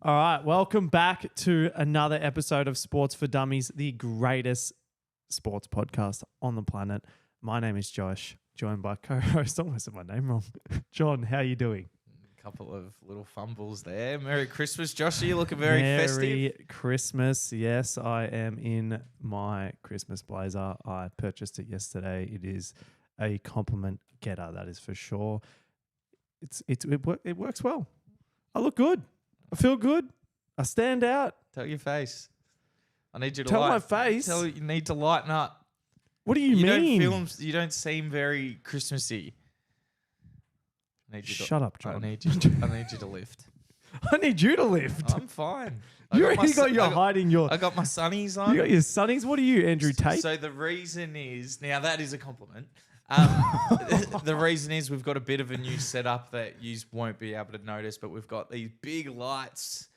All right, welcome back to another episode of Sports for Dummies, the greatest sports podcast on the planet. My name is Josh, joined by co-host. I almost said my name wrong. John, how are you doing? A couple of little fumbles there. Merry Christmas, Josh. You looking very festive. Merry Christmas. Yes, I am in my Christmas blazer. I purchased it yesterday. It is a compliment getter, that is for sure. It works well. I look good. I feel good. I stand out. Tell your face. I need you to Tell my face. You need to lighten up. What do you mean? You don't seem very Christmassy. Shut up, John. I need you to lift. I need you to lift. I'm fine. You already got your hiding your. I got my sunnies on. You got your sunnies. What are you, Andrew Tate? So the reason is, now that is a compliment. The reason is we've got a bit of a new setup that you won't be able to notice, but we've got these big lights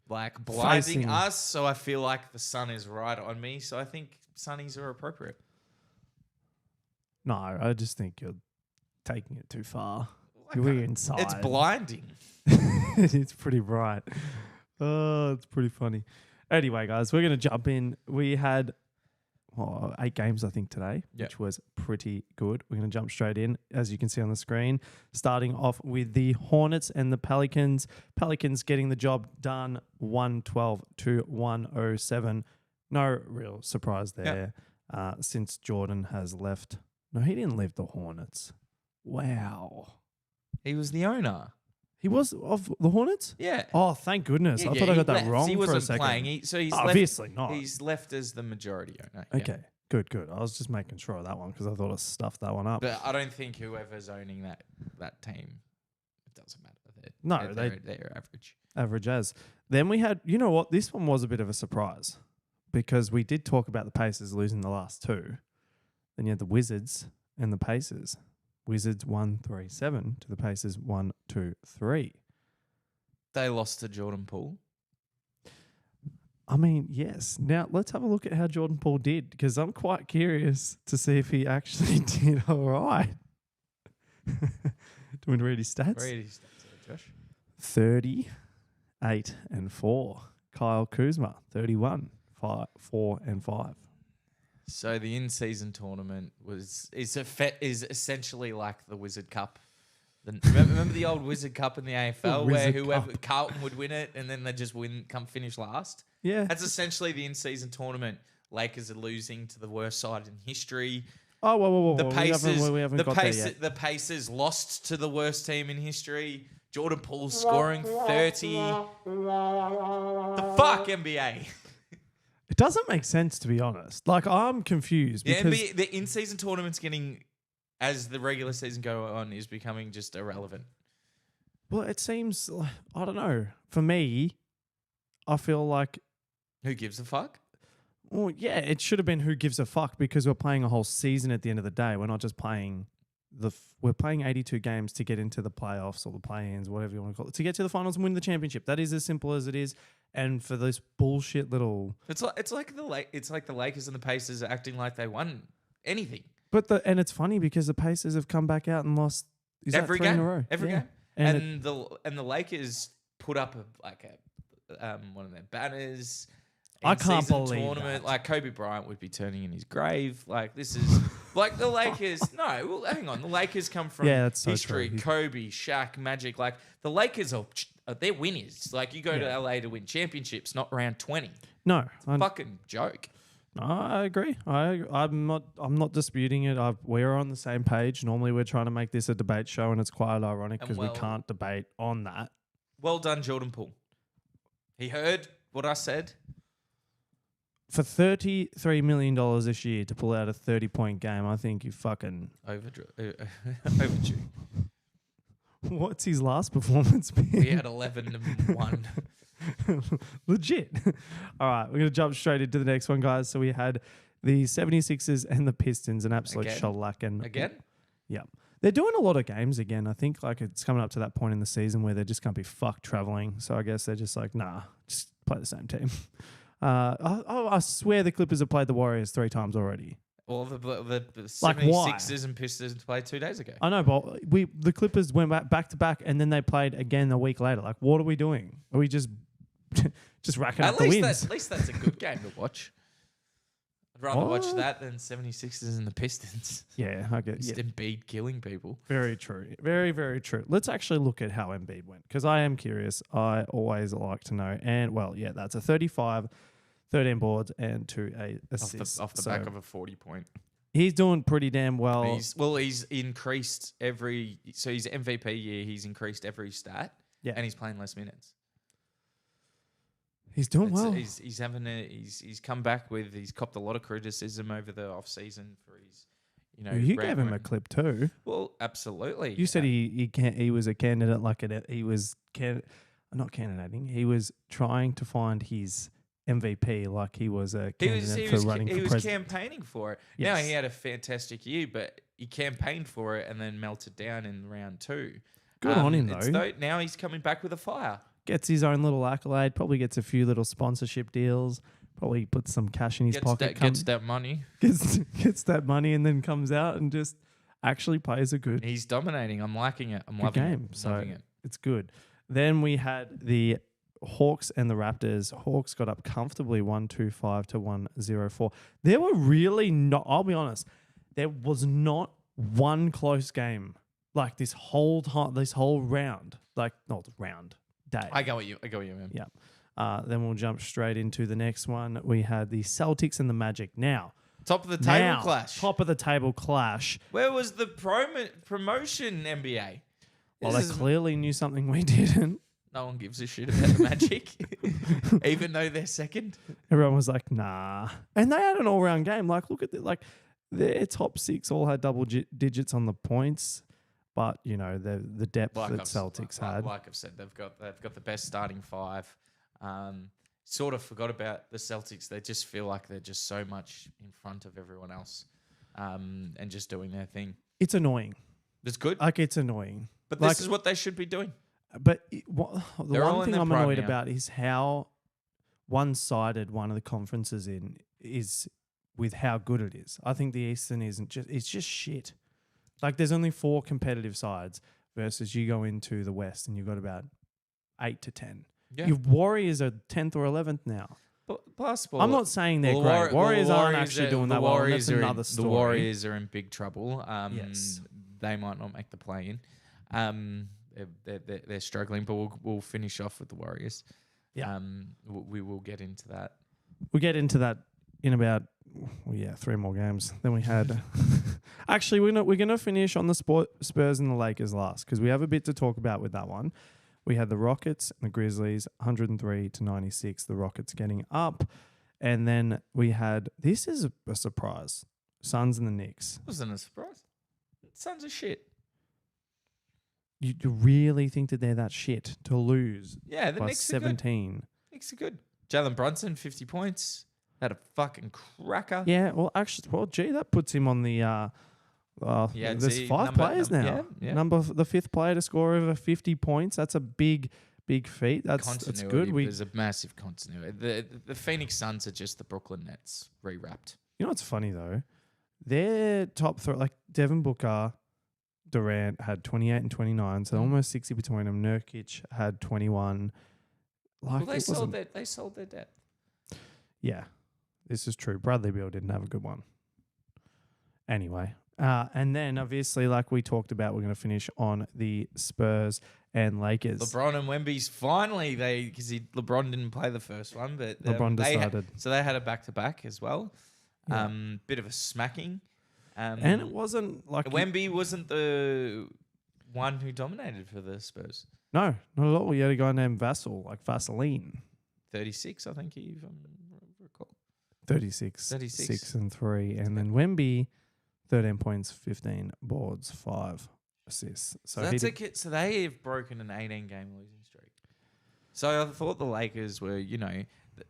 like blinding us. So I feel like the sun is right on me. So I think sunnies are appropriate. No, I just think you're taking it too far. You're inside. It's blinding. It's pretty bright. Oh, it's pretty funny. Anyway, guys, we're going to jump in. We had 8 games, I think, today, which was pretty good. We're going to jump straight in, as you can see on the screen, starting off with the Hornets and the Pelicans. Pelicans getting the job done 112 to 107. No real surprise there since Jordan has left. No, he didn't leave the Hornets. Wow. He was the owner. He was of the Hornets? Yeah. Oh, thank goodness. I thought I got that wrong for a second. Playing. He's obviously not. He's left as the majority owner. Okay, good. I was just making sure of that one because I thought I stuffed that one up. But I don't think whoever's owning that team, it doesn't matter. They're average. Average as. Then we had, you know what? This one was a bit of a surprise because we did talk about the Pacers losing the last 2. Then you had the Wizards and the Pacers. Wizards 1-3-7 to the Pacers 1-2-3. They lost to Jordan Poole. I mean, yes. Now, let's have a look at how Jordan Poole did because I'm quite curious to see if he actually did all right. Do you want to read his stats? Read his stats, Josh. 38-4. Kyle Kuzma, 31, 4-5. So the in-season tournament is essentially like the Wizard Cup. Remember the old Wizard Cup in the AFL where Carlton would win it and then they just finish last? Yeah. That's essentially the in-season tournament. Lakers are losing to the worst side in history. Oh, whoa. The Pacers, we haven't got there yet. The Pacers lost to the worst team in history. Jordan Poole scoring 30. The fuck, NBA? It doesn't make sense, to be honest. Like, I'm confused. Because the in-season tournament's getting, as the regular season go on, is becoming just irrelevant. Well, it seems, I don't know. For me, I feel like... Who gives a fuck? Well, yeah, it should have been who gives a fuck because we're playing a whole season at the end of the day. We're not just playing... We're playing 82 games to get into the playoffs or the play-ins, whatever you want to call it, to get to the finals and win the championship. That is as simple as it is. And for this bullshit little, it's like the Lakers and the Pacers acting like they won anything. And it's funny because the Pacers have come back out and lost every game in a row. Every game. And the Lakers put up one of their banners. I can't believe tournament. That. Like Kobe Bryant would be turning in his grave. Like this is like the Lakers. No, well, hang on. The Lakers come from that's history. So Kobe, Shaq, Magic. Like the Lakers are they're winners. Like you go to LA to win championships, not round 20. No, fucking joke. No, I agree. I'm not disputing it. We're on the same page. Normally, we're trying to make this a debate show, and it's quite ironic because we can't debate on that. Well done, Jordan Poole. He heard what I said. For $33 million this year to pull out a 30-point game, I think you fucking... Overdue. What's his last performance been? He had 11-1. Legit. All right, we're going to jump straight into the next one, guys. So we had the 76ers and the Pistons, an absolute shellacking. Again? Yeah. They're doing a lot of games again. I think like it's coming up to that point in the season where they just can't be fucked traveling. So I guess they're just like, nah, just play the same team. I swear the Clippers have played the Warriors 3 times already. All the Like, why? 76ers and Pistons played 2 days ago. I know, but the Clippers went back to back, and then they played again a week later. Like, what are we doing? Are we just racking up the wins? At least that's a good game to watch. I'd rather watch that than 76ers and the Pistons. Yeah, I get Just Embiid killing people. Very true. Very, very true. Let's actually look at how Embiid went, because I am curious. I always like to know. And, well, yeah, that's a 35, 13 boards, and 2 assists. Off the back of a 40-point. He's doing pretty damn well. He's increased every... So his MVP year, he's increased every stat. Yeah. And he's playing less minutes. He's doing well. He's come back with... He's copped a lot of criticism over the off-season for his... You gave him a clip too. Well, absolutely. You said he was a candidate, not candidating. He was trying to find his MVP, like he was a candidate for running for president. He was campaigning for it. Yes. Now, he had a fantastic year, but he campaigned for it and then melted down in round 2. Good on him, though. Now he's coming back with a fire. Gets his own little accolade, probably gets a few little sponsorship deals, probably puts some cash in his pocket. Gets that money. Gets that money and then comes out and just actually plays a good... He's dominating. I'm liking it. I'm loving game. it. So loving it. It's good. Then we had the Hawks and the Raptors. Hawks got up comfortably 125 to 104. There were really not... I'll be honest. There was not one close game like this whole round. Like, not round, day. I go with you, man. Yeah. Then we'll jump straight into the next one. We had the Celtics and the Magic. Now, top of the table clash. Top of the table clash. Where was the promotion NBA? Well, they clearly knew something we didn't. No one gives a shit about the Magic, even though they're second. Everyone was like, nah. And they had an all-round game. Like, look at their top 6 all had double digits on the points. But, the depth that Celtics had. Like I've said, they've got the best starting 5. Sort of forgot about the Celtics. They just feel like they're just so much in front of everyone else and just doing their thing. It's annoying. It's good. Like, it's annoying. But this is what they should be doing. But the one thing I'm annoyed about is how one-sided one of the conferences is with how good it is. I think the Eastern it's just shit. Like, there's only 4 competitive sides versus you go into the West and you've got about 8 to 10. Yeah. Your Warriors are 10th or 11th now. I'm not saying they're great. Warriors aren't actually doing that well. That's another story. The Warriors are in big trouble. Yes. They might not make the play-in. They're struggling, but we'll finish off with the Warriors. Yeah. We will get into that. We'll get into that in about 3 more games. Then we had actually we're gonna finish on the Spurs and the Lakers last, because we have a bit to talk about with that one. We had the Rockets and the Grizzlies 103 to 96. The Rockets getting up, and then we had this is a surprise: Suns and the Knicks. Wasn't a surprise. Suns are shit. You really think that they're that shit to lose? Yeah, the by Knicks 17. Are good. Knicks are good. Jalen Brunson 50 points. Had a fucking cracker. Yeah, well, actually, that puts him on the. There's 5 players now. Yeah. The 5th player to score over 50 points. That's a big feat. That's good. There's a massive continuity. The Phoenix Suns are just the Brooklyn Nets rewrapped. You know what's funny though? Their top 3, like Devin Booker, Durant had 28 and 29, so almost 60 between them. Nurkic had 21. Like, they sold their depth. Yeah, this is true. Bradley Beal didn't have a good one. Anyway, and then obviously, like we talked about, we're going to finish on the Spurs and Lakers. LeBron and Wemby's finally because LeBron didn't play the first one, but LeBron decided. So they had a back-to-back as well. Yeah. Bit of a smacking. And it wasn't like Wemby wasn't the one who dominated for the Spurs. No, not at all. You had a guy named Vaseline. 36, I think he recall. 36. 6 and 3. And then Wemby, 13 points, 15 boards, 5 assists. So they have broken an 18-game losing streak. So I thought the Lakers were,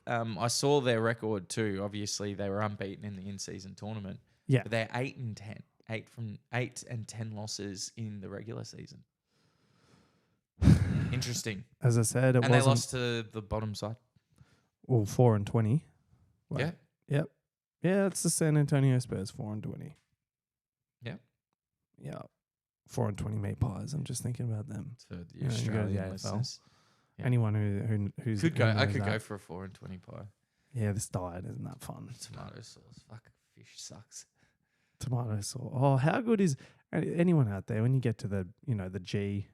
I saw their record too. Obviously, they were unbeaten in the in-season tournament. Yeah. But they're 8 and 10. 8 and 10 losses in the regular season. Interesting. As I said, they lost to the bottom side. Well, 4 and 20. Yeah. Yep. Yeah, it's the San Antonio Spurs 4-20. Yeah. Yeah. 4-20 meat pies. I'm just thinking about them. For the You go to the Australian AFL. listeners. Yeah. Anyone who's Could go. who I knows could that. go for a 4-20 pie. Yeah, this diet isn't that fun. Tomato sauce. Fuck, fish sucks. Tomato sauce. Oh, how good is anyone out there when you get to the the G,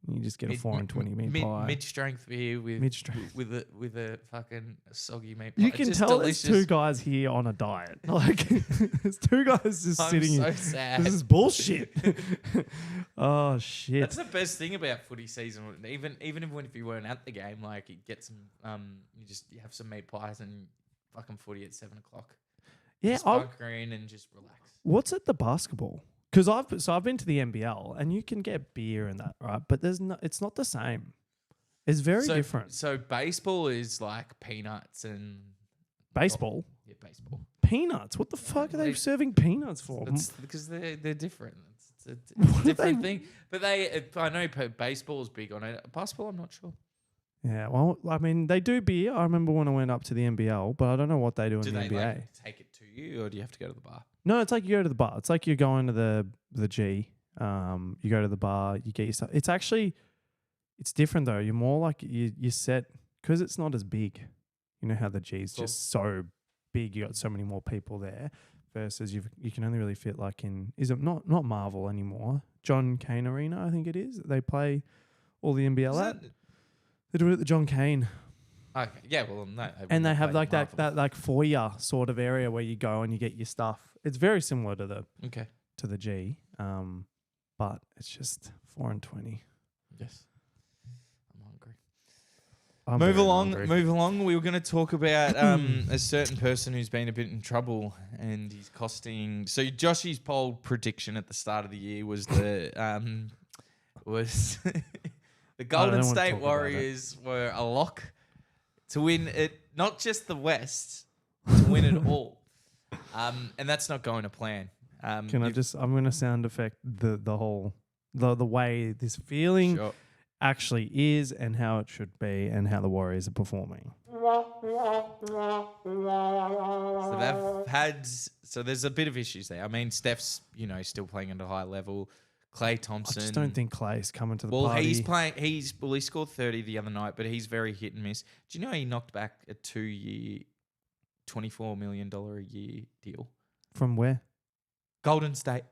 you just get a 4-20 meat pie. Mid-strength beer with Mid-strength. with a fucking soggy meat pie. You It's can just tell delicious. there's two guys here on a diet. Like there's two guys just I'm sitting so here. sad. This is bullshit. Oh shit. That's the best thing about footy season. Even if you weren't at the game, like you get some you have some meat pies and fucking footy at 7 o'clock. Yeah, just bunker in and just relax. what's at the basketball? Because I've been to the NBL and you can get beer and that, right? But it's not the same. It's very different. So baseball is like peanuts and Baseball, yeah, baseball. peanuts. What the fuck are they serving peanuts for? It's because they're different. It's a What are different they- thing. But I know baseball is big on it. Basketball, I'm not sure. Yeah, well, I mean, they do beer. I remember when I went up to the NBL, but I don't know what they do Do in the they NBA. like take it to you, or do you have to go to the bar? No, it's like you go to the bar. It's like you're going to the G. You go to the bar, you get your stuff. It's different though. You're more like you set because it's not as big. You know how the G's Cool. just so big. You got so many more people there versus you can only really fit like in is it not Marvel anymore? John Cain Arena, I think it is. They play all the NBL at. They do it at the John Cain. Okay, yeah, well, no. And they have play like Marvel. that like foyer sort of area where you go and you get your stuff. It's very similar to the G, but it's just 4-20. Yes. I'm hungry. I'm Move very along. hungry. Move along. We were going to talk about a certain person who's been a bit in trouble and he's costing. So Joshy's poll prediction at the start of the year was the the Golden don't wanna State talk about Warriors were a lock to win it, not just the West, to win it all. And that's not going to plan. I'm going to sound effect the whole the way this feeling Sure. actually is and how it should be and how the Warriors are performing. So there's a bit of issues there. I mean, Steph's, still playing at a high level. Klay Thompson. I just don't think Clay's coming to the Well, party. he's playing. He scored 30 the other night, but he's very hit and miss. Do you know he knocked back a 2-year, $24 million a year deal? From where? Golden State,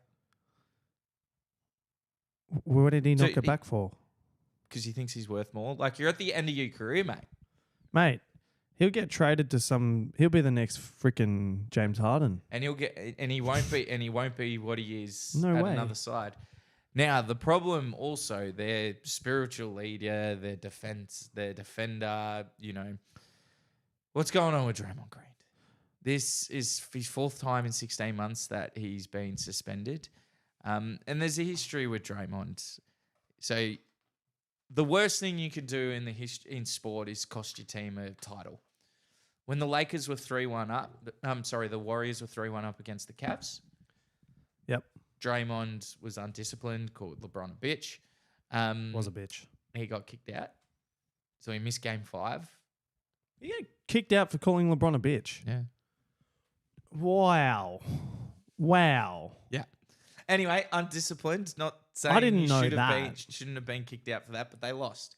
What did he So knock it he- back for? because he thinks he's worth more. Like, you're at the end of your career, mate. Mate, he'll get traded to he'll be the next freaking James Harden. And he won't be what he is No at way. another side. Now, the problem also, their spiritual leader, their defender, what's going on with Draymond Green? This is his fourth time in 16 months that he's been suspended. And there's a history with Draymond. So the worst thing you could do in sport is cost your team a title. When the Lakers were 3-1 up, the Warriors were 3-1 up against the Cavs. Yep. Draymond was undisciplined, called LeBron a bitch. Was a bitch. He got kicked out. So he missed game 5. He got kicked out for calling LeBron a bitch. Yeah. Wow. Yeah. Anyway, undisciplined. Not saying I didn't he know shouldn't have been kicked out for that, but they lost.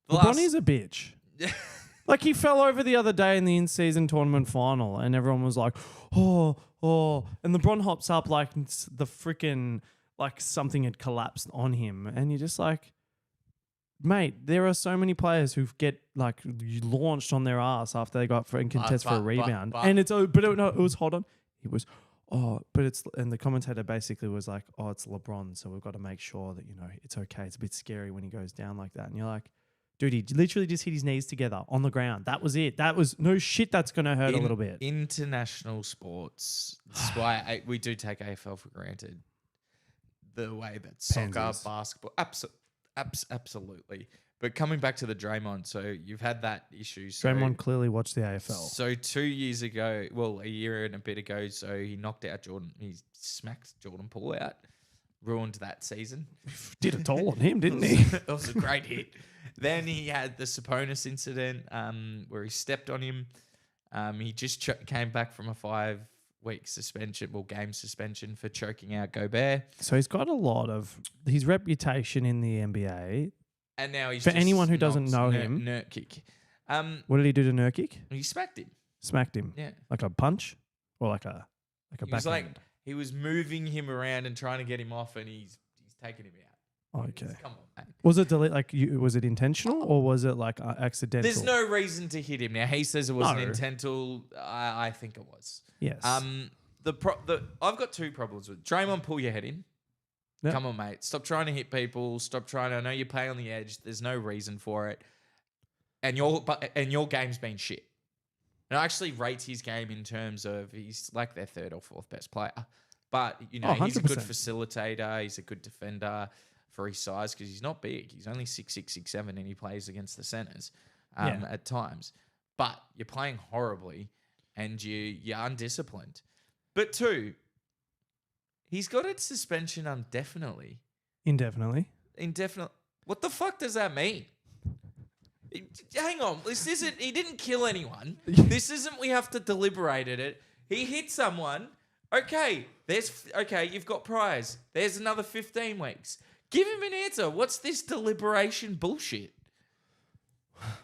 LeBron is a bitch. Like he fell over the other day in the in-season tournament final and everyone was like, oh. And LeBron hops up like the freaking, like something had collapsed on him. And you're just like, mate, there are so many players who get like launched on their ass after they got and contest for a rebound. And it was, hold on. It was, and the commentator basically was like, it's LeBron. So we've got to make sure that, it's okay. It's a bit scary when he goes down like that. And you're like, dude, he literally just hit his knees together on the ground. That was it. That was no shit. That's going to hurt a little bit. International sports. That's why we do take AFL for granted. The way that soccer, basketball, absolutely. But coming back to the Draymond, so you've had that issue. So, Draymond clearly watched the AFL. So 2 years ago, a year and a bit ago, so he knocked out Jordan. He smacked Jordan Poole out, ruined that season. Did it all on him, didn't he? It was a great hit. Then he had the Sabonis incident where he stepped on him. He just came back from a 5 week suspension, game suspension for choking out Gobert. So he's got a lot of his reputation in the NBA. And now he's for anyone who doesn't know him. Nurkic. What did he do to Nurkic? He smacked him. Smacked him. Yeah. Like a punch or like a backhand? He was moving him around and trying to get him off, and he's taking him out. Okay. Come on, mate. Was it was it intentional or was it like accidental? There's no reason to hit him. Now he says it wasn't intentional. I think it was. Yes. I've got two problems with Draymond. Pull your head in. Yep. Come on, mate. Stop trying to hit people. Stop trying to. I know you play on the edge. There's no reason for it. And your game's been shit. And I actually rate his game in terms of he's like their third or fourth best player. But he's a good facilitator. He's a good defender for his size because he's not big. He's only 6'6", 6'7", and he plays against the centers at times. But you're playing horribly and you're undisciplined. But two, he's got a suspension indefinitely. Indefinitely? What the fuck does that mean? Hang on. He didn't kill anyone. This isn't we have to deliberate at it. He hit someone. Okay, you've got prize. There's another 15 weeks. Give him an answer. What's this deliberation bullshit?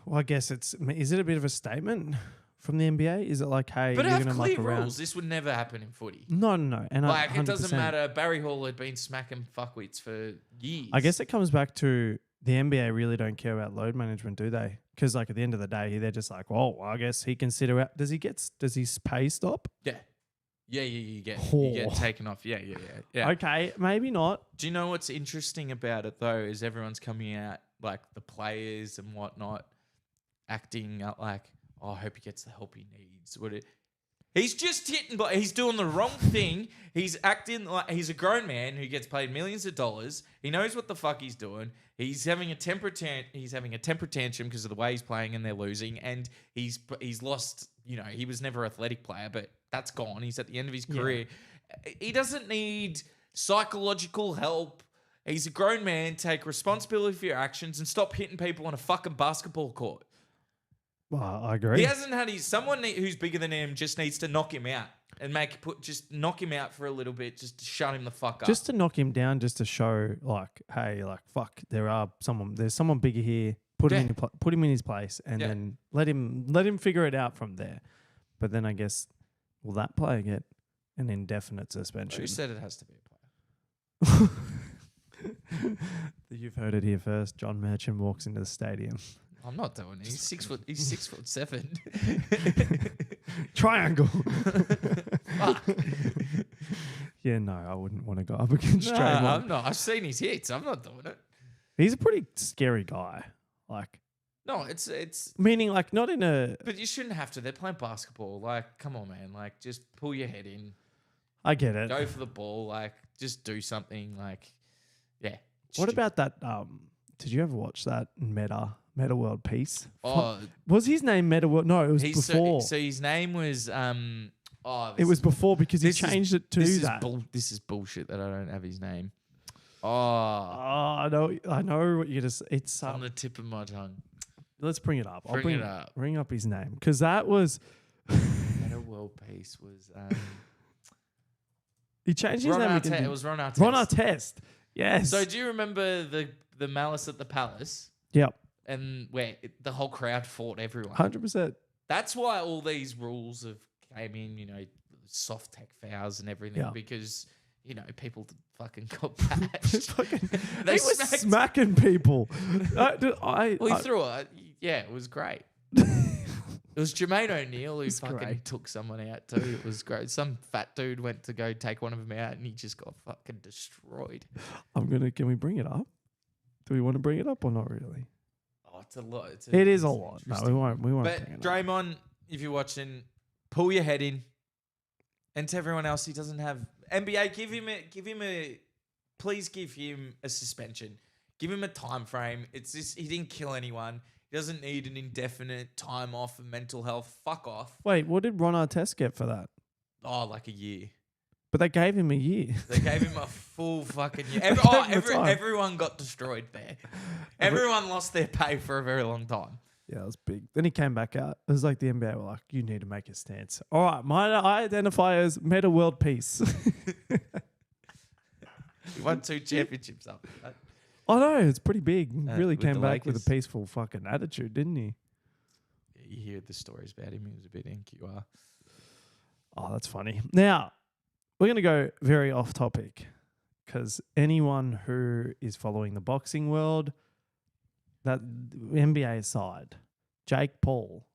Well, I guess is it a bit of a statement from the NBA? Is it like, hey, but you're have going to clear muck around? Rules. This would never happen in footy. No. And it doesn't matter. Barry Hall had been smacking fuckwits for years. I guess it comes back to the NBA really don't care about load management, do they? Because like at the end of the day, they're just like, well, I guess he consider out. Does his pay stop? Yeah. Yeah, you get taken off. Yeah. Okay, maybe not. Do you know what's interesting about it though? Is everyone's coming out like the players and whatnot, acting like, oh, I hope he gets the help he needs. He's just hitting, but he's doing the wrong thing. He's acting like he's a grown man who gets paid millions of dollars. He knows what the fuck he's doing. He's having a temper tantrum because of the way he's playing and they're losing. And he's lost. He was never an athletic player, but that's gone. He's at the end of his career. He doesn't need psychological help. He's a grown man. Take responsibility for your actions and stop hitting people on a fucking basketball court. Well, I agree. He hasn't had someone who's bigger than him just needs to knock him out and just knock him out for a little bit, just to shut him the fuck up. Just to knock him down, just to show like, hey, like fuck, there's someone bigger here. Put him in his place, and then let him figure it out from there. But then I guess will that player get an indefinite suspension? Who said it has to be a player? You've heard it here first. John Merchant walks into the stadium. I'm not doing it. He's 6'7". Triangle. Yeah, no, I wouldn't want to go up against Draymond. I'm not. I've seen his hits. I'm not doing it. He's a pretty scary guy. Like, no, it's meaning like not in a. But you shouldn't have to. They're playing basketball. Like, come on, man. Like, just pull your head in. I get it. Go for the ball. Like, just do something. Like, yeah. What about that? Did you ever watch that Meta World Peace? Oh, was his name Meta World? No, it was before. So his name was it was before because he changed it to that. This is bullshit that I don't have his name. I know what you're just. It's on the tip of my tongue. Let's bring it up. Bring up his name because that was. Meta World Peace was. He changed his name. It was Ron Artest. Ron Artest. Yes. So do you remember the Malice at the Palace? Yep. And where the whole crowd fought everyone. 100%. That's why all these rules have came in, soft tech fouls and everything, because, people fucking got bashed. They were smacking people. He threw it. Yeah, it was great. It was Jermaine O'Neal who fucking took someone out too. It was great. Some fat dude went to go take one of them out and he just got fucking destroyed. Can we bring it up? Do we want to bring it up or not really? Oh, it's a lot. It is a lot. No, we won't. But Draymond, if you're watching, pull your head in. And to everyone else, he doesn't have NBA. Please give him a suspension. Give him a time frame. It's just he didn't kill anyone. He doesn't need an indefinite time off for mental health. Fuck off. Wait, what did Ron Artest get for that? Oh, like a year. But they gave him a year. They gave him a full fucking year. Everyone got destroyed there. Everyone lost their pay for a very long time. Yeah, it was big. Then he came back out. It was like the NBA were like, you need to make a stance. All right, I identify as meta world peace. He won 2 championships after that. I know, it's pretty big. Really with came the back with Lakers. a peaceful fucking attitude, didn't he? You hear the stories about him. He was a bit NQR. Oh, that's funny. Now, we're going to go very off topic because anyone who is following the boxing world, that NBA aside, Jake Paul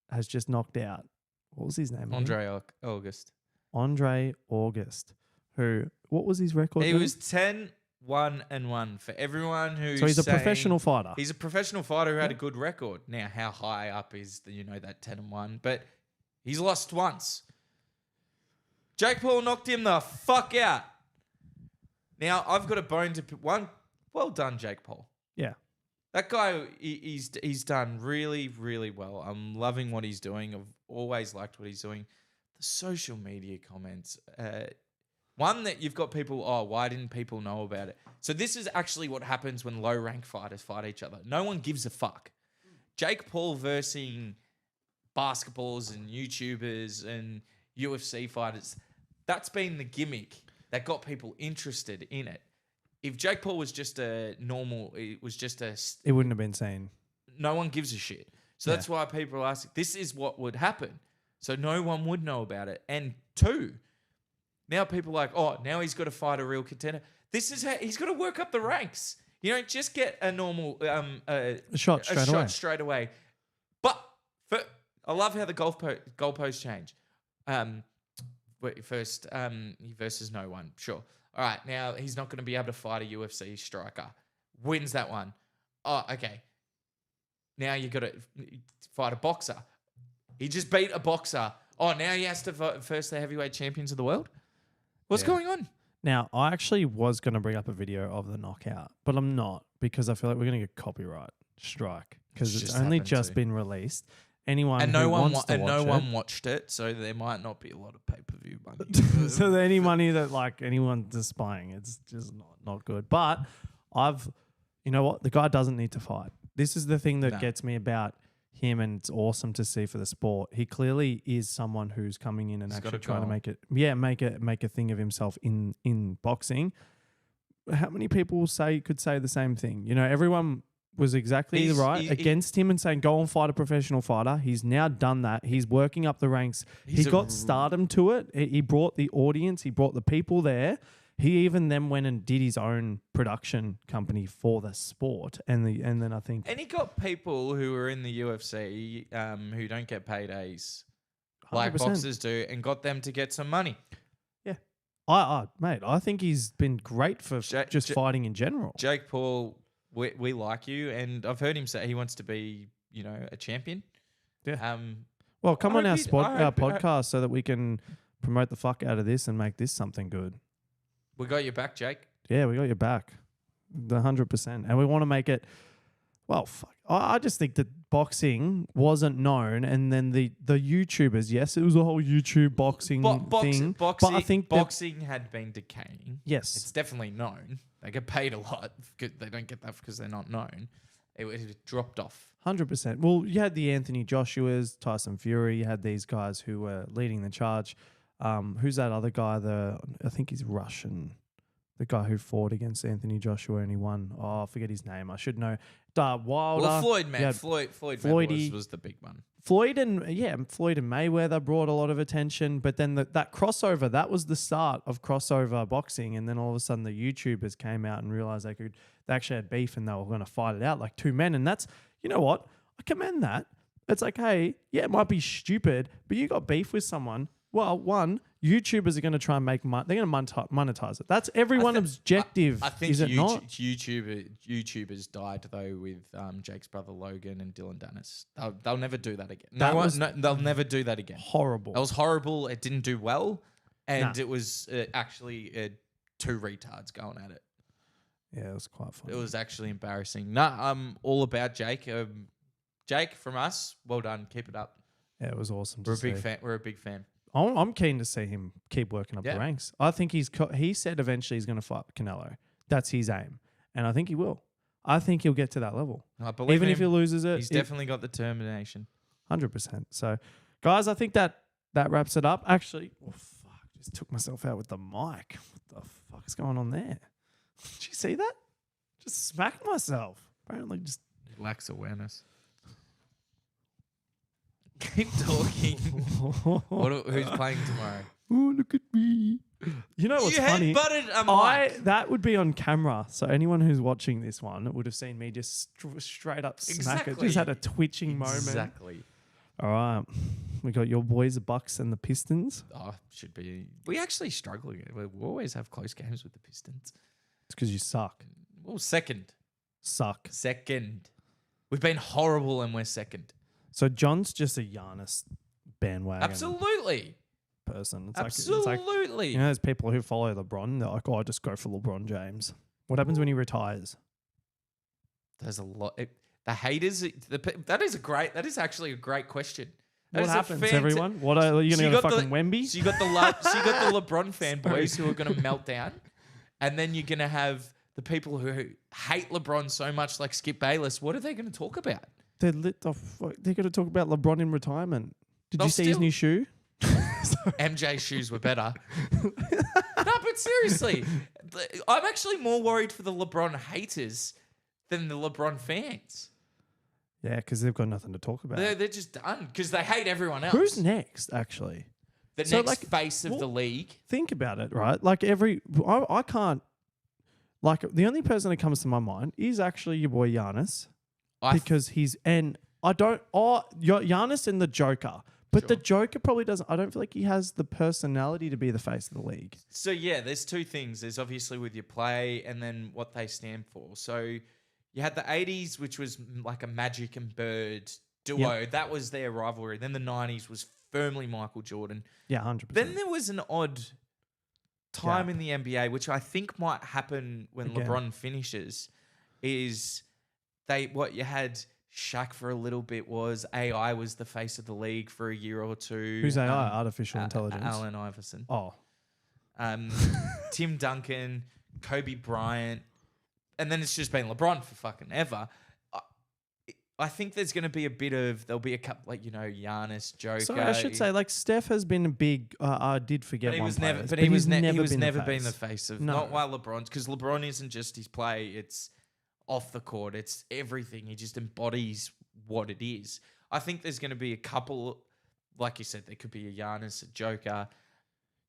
has just knocked out, what was his name? Andre August. Andre August, who, what was his record? He then? was 10-1-1 for everyone who. So he's a professional fighter. He's a professional fighter who had a good record. Now, how high up is that 10-1? But he's lost once. Jake Paul knocked him the fuck out. Now, I've got a bone to pick. One, well done, Jake Paul. Yeah. That guy, he's done really, really well. I'm loving what he's doing. I've always liked what he's doing. The social media comments. One that you've got people, why didn't people know about it? So this is actually what happens when low-ranked fighters fight each other. No one gives a fuck. Jake Paul versus basketballs and YouTubers and UFC fighters, that's been the gimmick that got people interested in it. If Jake Paul was just it wouldn't have been seen. No one gives a shit. So that's why people are asking, this is what would happen. So no one would know about it. And 2, now people are like, now he's got to fight a real contender. This is how he's got to work up the ranks. You don't just get a normal A shot straight away. But I love how the goalposts change. First, he versus no one. Sure. All right. Now he's not going to be able to fight a UFC striker. Wins that one. Oh, okay. Now you got to fight a boxer. He just beat a boxer. Oh, now he has to fight first the heavyweight champions of the world. What's going on? Now, I actually was going to bring up a video of the knockout, but I'm not because I feel like we're going to get copyright strike because it's only just been released. Anyone and who no one wants to watch no it, one watched it, so there might not be a lot of pay-per-view money. so any money that like anyone's displaying, it's just not good. But you know what? The guy doesn't need to fight. This is the thing that gets me about him, and it's awesome to see for the sport. He clearly is someone who's coming in and actually trying to make a thing of himself in boxing. How many people could say the same thing? You know, everyone was exactly against him and saying, go and fight a professional fighter. He's now done that. He's working up the ranks. He got stardom to it. He brought the audience. He brought the people there. He even then went and did his own production company for the sport. And then I think... And he got people who are in the UFC who don't get paydays like 100%. boxers do and got them to get some money. Yeah. Mate, I think he's been great for just fighting in general. Jake Paul... We like you, and I've heard him say he wants to be, a champion. Yeah. Well, come on our podcast so that we can promote the fuck out of this and make this something good. We got your back, Jake. Yeah, we got your back, 100%, and we want to make it. Well, fuck. I just think that boxing wasn't known, and then the YouTubers. Yes, it was a whole YouTube boxing thing, but I think boxing had been decaying. Yes, it's definitely known. They get paid a lot. They don't get that because they're not known. It dropped off. 100%. Well, you had the Anthony Joshuas, Tyson Fury. You had these guys who were leading the charge. Who's that other guy? I think he's Russian. The guy who fought against Anthony Joshua and he won. Oh, I forget his name. I should know. Wilder. Well, Floyd, man. Floyd was the big one. Floyd and Mayweather brought a lot of attention, but then that crossover, that was the start of crossover boxing, and then all of a sudden the YouTubers came out and realized they actually had beef and they were going to fight it out like two men, and that's, you know what? I commend that. It's like, hey, yeah, it might be stupid, but you got beef with someone. Well, one, YouTubers are going to try and make money. They're going to monetize it. That's everyone's objective. I think is it not? YouTubers died though with Jake's brother Logan and Dylan Dennis. They'll never do that again. They'll never do that again. Horrible. That was horrible. It didn't do well, and it was actually two retards going at it. Yeah, it was quite funny. It was actually embarrassing. I'm all about Jake. Jake, from us, well done. Keep it up. Yeah, it was awesome. We're a big fan. I'm keen to see him keep working up the ranks. I think he said eventually he's going to fight Canelo. That's his aim. And I think he will. I think he'll get to that level. I believe Even in if he him. loses it. He's definitely got the determination. 100%. So, guys, I think that wraps it up. Actually, fuck, just took myself out with the mic. What the fuck's going on there? Did you see that? Just smacked myself. Apparently just... Lacks awareness. Keep talking. Who's playing tomorrow? Oh, look at me. You know what's funny? You headbutted a mic. That would be on camera. So anyone who's watching this one would have seen me just straight up smack it. Just had a twitching moment. Exactly. All right. We got your boys, the Bucks and the Pistons. Oh, should be. We actually struggle. We always have close games with the Pistons. It's because you suck. Well, second. Suck. Second. We've been horrible and we're second. So John's just a Giannis bandwagon Absolutely. person. It's Absolutely. Like, you know, there's people who follow LeBron. They're like, oh, I just go for LeBron James. What happens when he retires? There's a lot. The haters. That is actually a great question. What happens, everyone? What are you going to go fucking Wemby? So you got the LeBron fanboys who are going to melt down, and then you're going to have the people who hate LeBron so much, like Skip Bayless. What are they going to talk about? They're lit the fuck. They're going to talk about LeBron in retirement. Did you see his new shoe? MJ's shoes were better. No, but seriously, I'm actually more worried for the LeBron haters than the LeBron fans. Yeah, because they've got nothing to talk about. They're just done because they hate everyone else. Who's next, actually? The next face of the league? Think about it, right? Like I can't, like the only person that comes to my mind is actually your boy Giannis. Because Giannis and the Joker. But Sure. the Joker probably doesn't. I don't feel like he has the personality to be the face of the league. So, yeah, there's two things. There's obviously with your play and then what they stand for. So, you had the 80s, which was like a Magic and Bird duo. Yep. That was their rivalry. Then the 90s was firmly Michael Jordan. Yeah, 100%. Then there was an odd time in the NBA, which I think might happen when LeBron finishes, is you had... Shaq for a little bit was AI was the face of the league for a year or two. Who's AI? Artificial intelligence. Allen Iverson. Oh. Tim Duncan, Kobe Bryant, and then it's just been LeBron for fucking ever. I think there's going to be there'll be a couple like Giannis, Joker. So I should say like Steph has been a big. I did forget but he one was player, never, but he was never been been the face of. No. Not while LeBron's because LeBron isn't just his play. It's off the court. It's everything. He just embodies what it is. I think there's going to be a couple, like you said, there could be a Giannis, a Joker,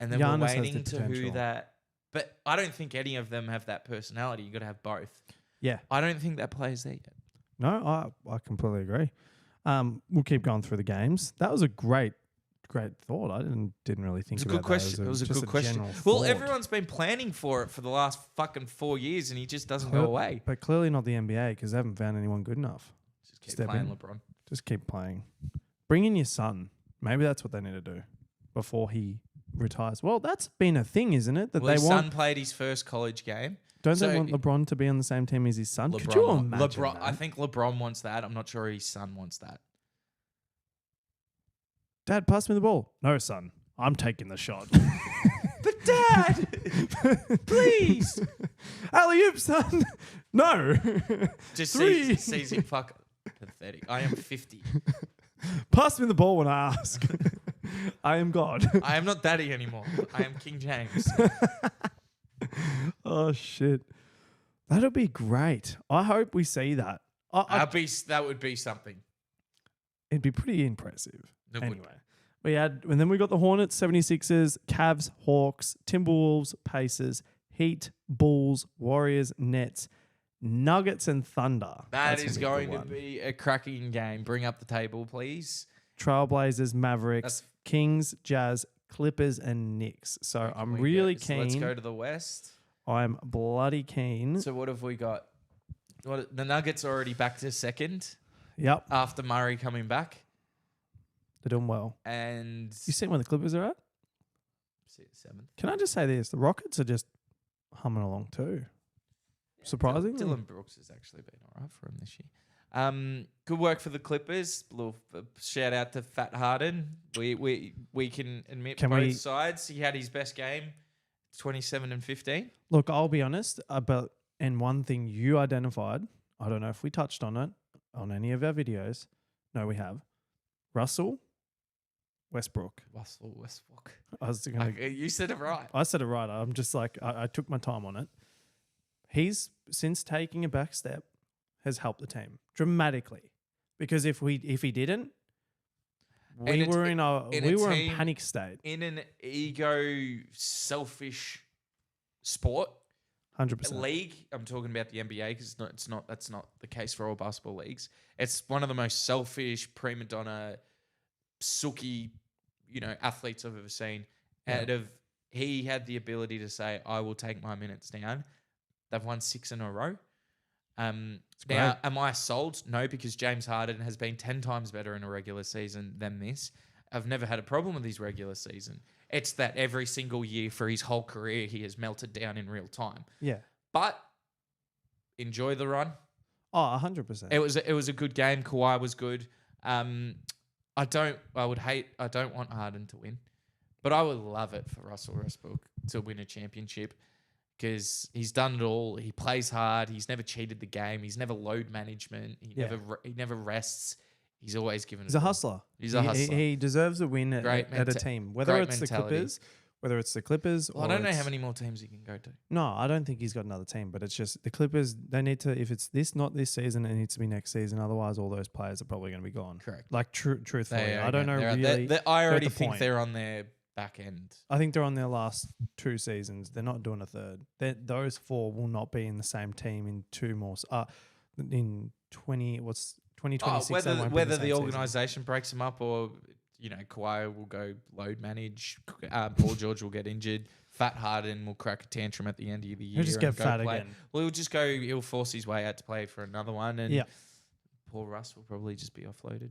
and then Giannis we're waiting to who that. But I don't think any of them have that personality. You got to have both. Yeah. I don't think that player's there yet. No, I completely agree. We'll keep going through the games. That was a great thought. I didn't really think about that. It was a good question. Well, everyone's been planning for it for the last fucking 4 years, and he just doesn't go away. But clearly not the NBA because they haven't found anyone good enough. Just keep playing LeBron. Just keep playing. Bring in your son. Maybe that's what they need to do before he retires. Well, that's been a thing, isn't it? His son played his first college game. Don't they want LeBron to be on the same team as his son? Could you imagine that? I think LeBron wants that. I'm not sure his son wants that. Dad, pass me the ball. No, son. I'm taking the shot. But Dad, please. Alley-oop, son. No. Just sees him fuck pathetic. I am 50. Pass me the ball when I ask. I am God. I am not daddy anymore. I am King James. Oh, shit. That'll be great. I hope we see that. That would be something. It'd be pretty impressive. And then we got the Hornets, 76ers, Cavs, Hawks, Timberwolves, Pacers, Heat, Bulls, Warriors, Nets, Nuggets, and Thunder. That's is going to be a cracking game. Bring up the table, please. Trailblazers, Mavericks, Kings, Jazz, Clippers, and Knicks. So I'm really keen. Let's go to the West. I'm bloody keen. So what have we got? The Nuggets are already back to second. Yep. After Murray coming back. They're doing well. And you seen where the Clippers are at? Seventh. Can I just say this? The Rockets are just humming along too. Surprisingly. Dylan Brooks has actually been all right for him this year. Good work for the Clippers. Little shout out to Fat Harden. We can admit both sides. He had his best game, 27 and 15. Look, I'll be honest, and one thing you identified I don't know if we touched on it on any of our videos. No, we have. Russell Westbrook. Russell Westbrook. I was gonna, You said it right. I said it right. I'm just like, I took my time on it. He's, since taking a back step, has helped the team dramatically. Because if he didn't, we were in panic state. In an ego, selfish sport, 100%. league. I'm talking about the NBA because that's not the case for all basketball leagues. It's one of the most selfish, prima donna, sooky, athletes I've ever seen. Yeah. He had the ability to say, "I will take my minutes down." They've won 6 in a row. Now, am I sold? No, because James Harden has been 10 times better in a regular season than this. I've never had a problem with his regular season. It's that every single year for his whole career, he has melted down in real time. Yeah. But enjoy the run. Oh, 100%. It was a good game. Kawhi was good. I don't want Harden to win, but I would love it for Russell Westbrook to win a championship because he's done it all. He plays hard. He's never cheated the game. He's never load management. He never rests. He's always given. He's a hustler. He's a hustler. He deserves a win at a team, whether it's the Clippers. Well, I don't know how many more teams he can go to. No, I don't think he's got another team, but it's just the Clippers. They need to. If it's not this season, it needs to be next season. Otherwise, all those players are probably going to be gone. Correct. Like truthfully, I don't know really. I already think they're on their back end. I think they're on their last 2 seasons. They're not doing a third. Those 4 will not be in the same team in 2 more. In 2026. Whether the organisation breaks them up or Kawhi will go load manage, Paul George will get injured, Fat Harden will crack a tantrum at the end of the year. He'll just get fat again. Well, he'll force his way out to play for another one, and Paul Russ will probably just be offloaded.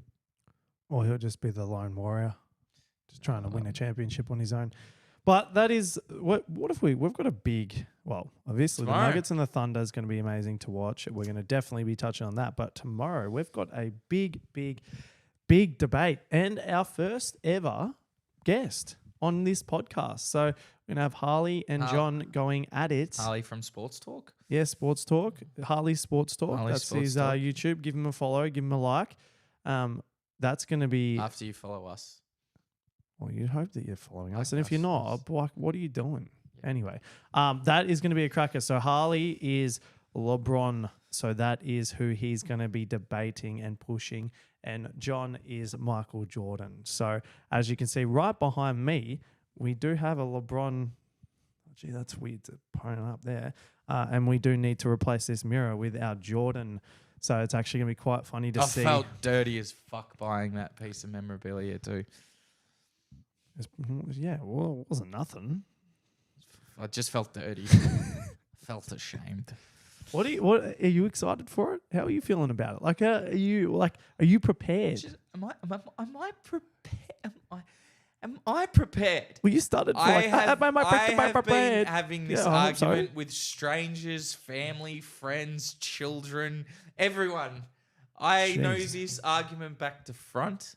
Or he'll just be the lone warrior, just trying to win a championship on his own. But that is what if we've got a big, well, obviously tomorrow, the Nuggets and the Thunder is going to be amazing to watch. We're going to definitely be touching on that. But tomorrow we've got a big debate and our first ever guest on this podcast. So we're going to have Harley and John going at it. Harley from Sports Talk. Yeah, Sports Talk. Harley Sports Talk. That's his YouTube. Give him a follow. Give him a like. That's going to be... After you follow us. Well, you'd hope that you're following us. And if you're not, what are you doing? Yeah. Anyway, that is going to be a cracker. So Harley is LeBron. So that is who he's going to be debating and pushing. And John is Michael Jordan. So as you can see right behind me, we do have a LeBron. Gee, that's weird to point up there. And we do need to replace this mirror with our Jordan. So it's actually going to be quite funny to see. I felt dirty as fuck buying that piece of memorabilia too. Yeah, well, it wasn't nothing. I just felt dirty. Felt ashamed. What are you excited for it? How are you feeling about it? Like, are you prepared? Am I prepared? Am I prepared? Well, you started. I have been having this argument with strangers, family, friends, children, everyone. I know this argument back to front.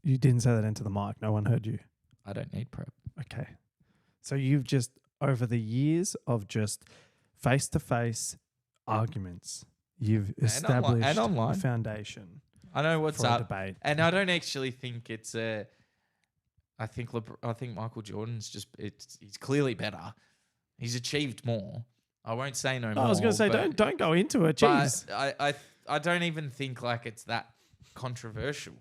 You didn't say that into the mic. No one heard you. I don't need prep. Okay. So you've just, over the years of just face-to-face arguments, you've established a foundation. I know what's for up. A debate. And I don't actually think it's a... I think Michael Jordan's he's clearly better. He's achieved more. I won't say no more. I was going to say, don't go into it. Jeez. But I don't even think like it's that controversial.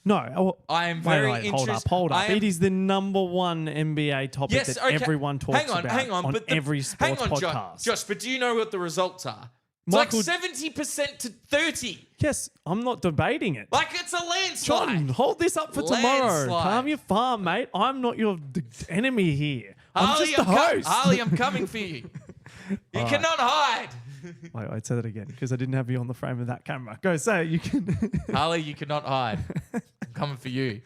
No, I am very interested. Hold up. It is the number 1 NBA topic that everyone talks about on every sports podcast. Josh, but do you know what the results are? It's like 70% to 30. Yes, I'm not debating it. Like it's a landslide. John, hold this up for tomorrow. Calm your farm, mate. I'm not your enemy here. I'm just the host. Harley, I'm coming for you. You cannot hide. Wait, I'd say that again because I didn't have you on the frame of that camera. Go say it. You can. Harley, you cannot hide. I'm coming for you.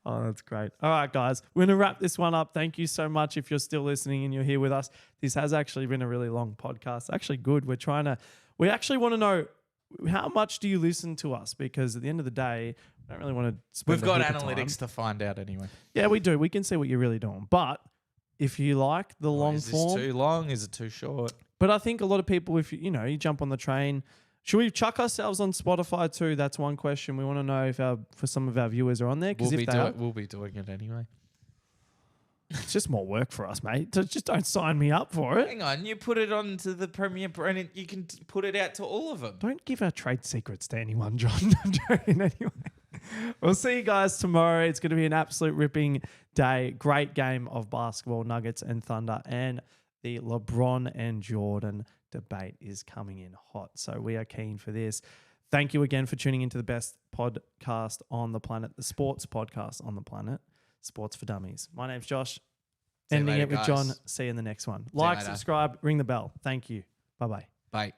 Oh, that's great. All right, guys. We're going to wrap this one up. Thank you so much if you're still listening and you're here with us. This has actually been a really long podcast. Actually good. We actually want to know how much do you listen to us? Because at the end of the day, I don't really want to spend We've got analytics to find out anyway. Yeah, we do. We can see what you're really doing. But if you like the long Is form. this too long? Is it too short? But I think a lot of people, if you jump on the train, should we chuck ourselves on Spotify too? That's one question. We want to know if for some of our viewers are on there. Because We'll be doing it anyway. It's just more work for us, mate. So just don't sign me up for it. Hang on, you put it onto the Premier and you can put it out to all of them. Don't give our trade secrets to anyone, John. I'm joking anyway. We'll see you guys tomorrow. It's going to be an absolute ripping day. Great game of basketball, Nuggets and Thunder, and the LeBron and Jordan debate is coming in hot. So we are keen for this. Thank you again for tuning into the best podcast on the planet, the sports podcast on the planet. Sports for Dummies. My name's Josh. Ending it with John. See you in the next one. Like, subscribe, ring the bell. Thank you. Bye-bye. Bye.